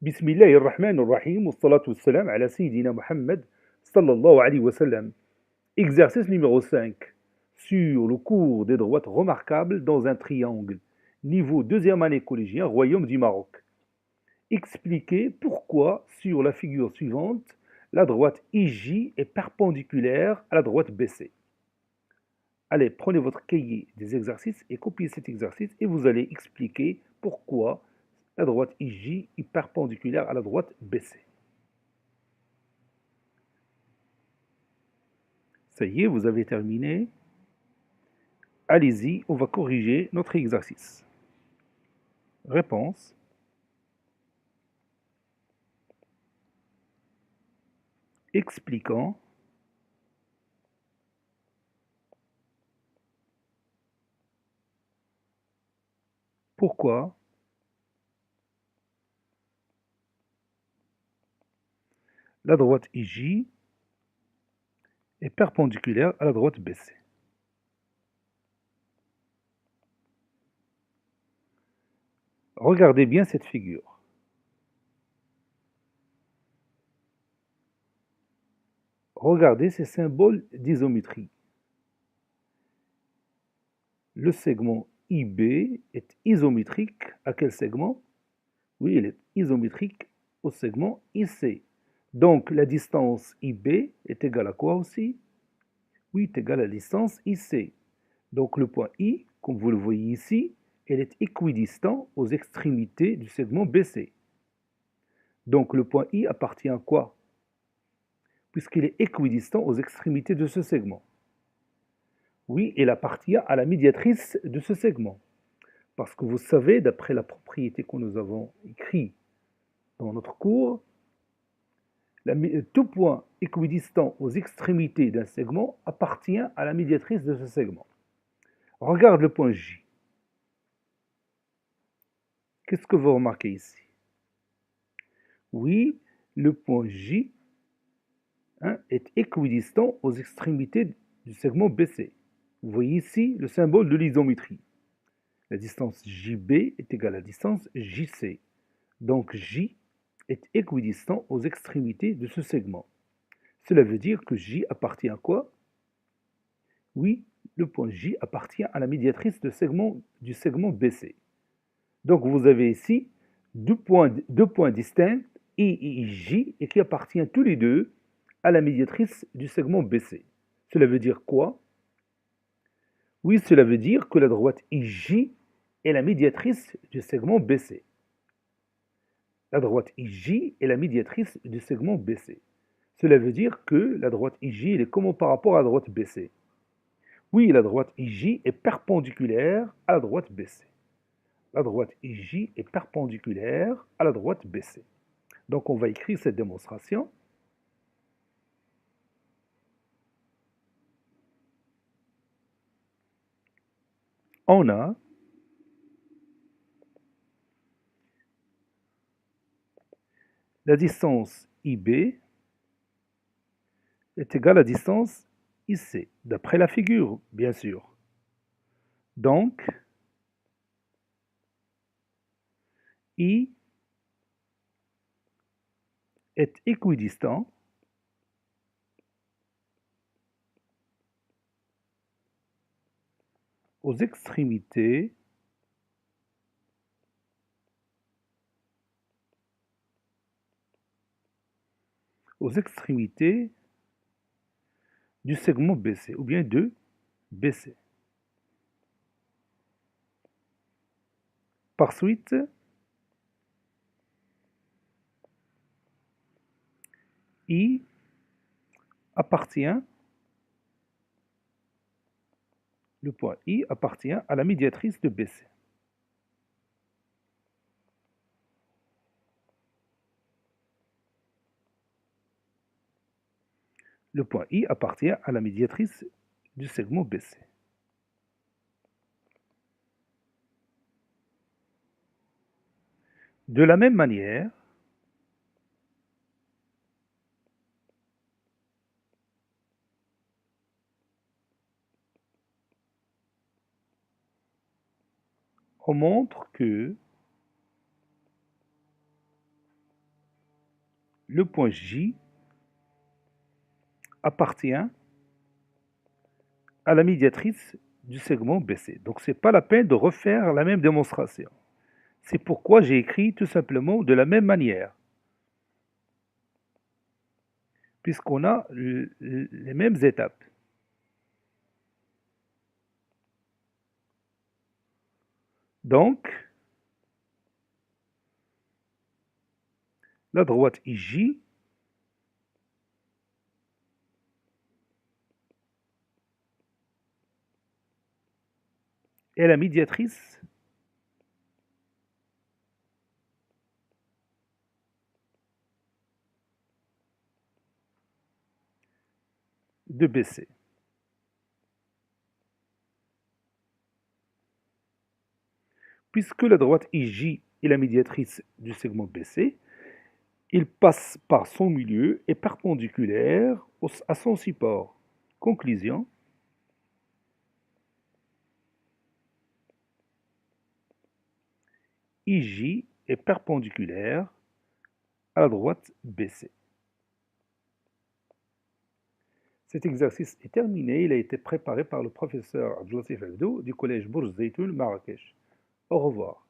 بسم الله الرحمن الرحيم والصلاة والسلام على سيدنا Mohammed sallallahu alayhi wa sallam. Exercice numéro 5. Sur le cours des droites remarquables dans un triangle. Niveau deuxième année collégien, Royaume du Maroc. Expliquez pourquoi, sur la figure suivante, la droite IJ est perpendiculaire à la droite BC. Allez, prenez votre cahier des exercices et copiez cet exercice et vous allez expliquer pourquoi la droite IJ est perpendiculaire à la droite BC. Ça y est, vous avez terminé. Allez-y, on va corriger notre exercice. Réponse. Expliquant pourquoi la droite IJ est perpendiculaire à la droite BC. Regardez bien cette figure. Regardez ces symboles d'isométrie. Le segment IB est isométrique à quel segment? Oui, il est isométrique au segment IC. Donc la distance IB est égale à quoi aussi? Oui, est égale à la distance IC. Donc le point I, comme vous le voyez ici, il est équidistant aux extrémités du segment BC. Donc le point I appartient à quoi? Puisqu'il est équidistant aux extrémités de ce segment. Oui, il appartient à la médiatrice de ce segment. Parce que vous savez, d'après la propriété que nous avons écrite dans notre cours, tout point équidistant aux extrémités d'un segment appartient à la médiatrice de ce segment. Regarde le point J. Qu'est-ce que vous remarquez ici? Oui, le point J est équidistant aux extrémités du segment BC. Vous voyez ici le symbole de l'isométrie. La distance JB est égale à la distance JC. Donc J est équidistant aux extrémités de ce segment. Cela veut dire que J appartient à quoi? Oui, le point J appartient à la médiatrice du segment BC. Donc vous avez ici deux points distincts, I et J, et qui appartiennent tous les deux à la médiatrice du segment BC. Cela veut dire quoi? Oui, cela veut dire que la droite IJ est la médiatrice du segment BC. La droite IJ est la médiatrice du segment BC. Cela veut dire que la droite IJ est comment par rapport à la droite BC? Oui, la droite IJ est perpendiculaire à la droite BC. La droite IJ est perpendiculaire à la droite BC. Donc on va écrire cette démonstration. On a la distance IB est égale à la distance IC, d'après la figure, bien sûr. Donc, I est équidistant aux extrémités du segment BC, ou bien de BC. Par suite, I appartient, le point I appartient à la médiatrice de BC. Le point I appartient à la médiatrice du segment BC. De la même manière, on montre que le point J appartient à la médiatrice du segment BC. Donc, ce n'est pas la peine de refaire la même démonstration. C'est pourquoi j'ai écrit tout simplement de la même manière, puisqu'on a les mêmes étapes. Donc, la droite IJ est la médiatrice de BC. Puisque la droite IJ est la médiatrice du segment BC, il passe par son milieu et perpendiculaire à son support. Conclusion. IJ est perpendiculaire à la droite BC. Cet exercice est terminé. Il a été préparé par le professeur Abdelatif Abdou du collège Bourj Zeytoun, Marrakech. Au revoir.